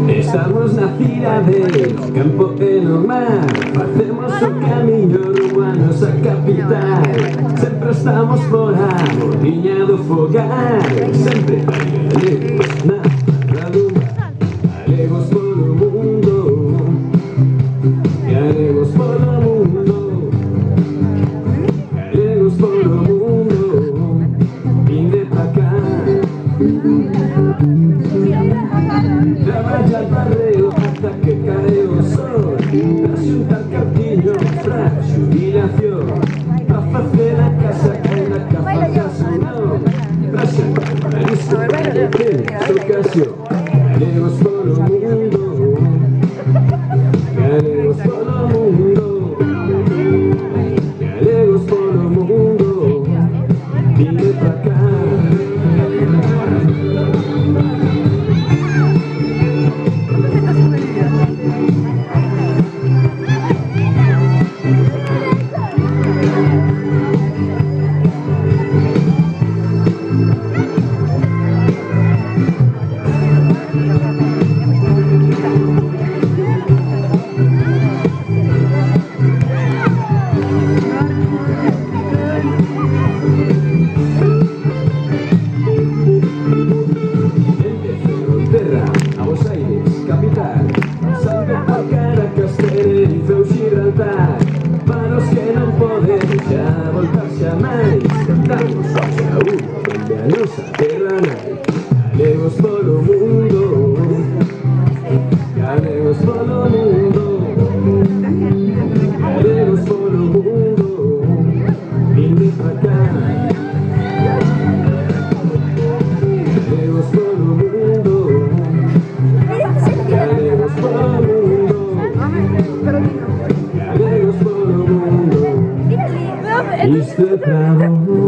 Estamos na cidade, campo e no mar. Facemos o camiño rumbo a nosa capital. Sempre estamos fora, mordiña do fogar. Sempre galegos na raduma, galegos polo mundo, galegos polo mundo, galegos polo mundo. Vinde pa cá. Traballa al barreo hasta que cae o sol, pra xuntar cartiños pra xubilación, pra facer a casa con a capacitación, pra xuntar marisco que ocasión. Galegos polo mundo, galegos polo mundo, galegos polo mundo. Vinde pa cá. A Buenos Aires, capital, salve por Caracas, Tenerife ou Gibraltar. Para os que non poden xa voltar xa máis, cantamos a saúde onde a nosa terra nai. Galegos polo mundo, galegos polo mundo, galegos polo mundo. Vinde pa cá. Galegos polo mundo, galegos polo mundo, galegos polo mundo. Isto é pra vos.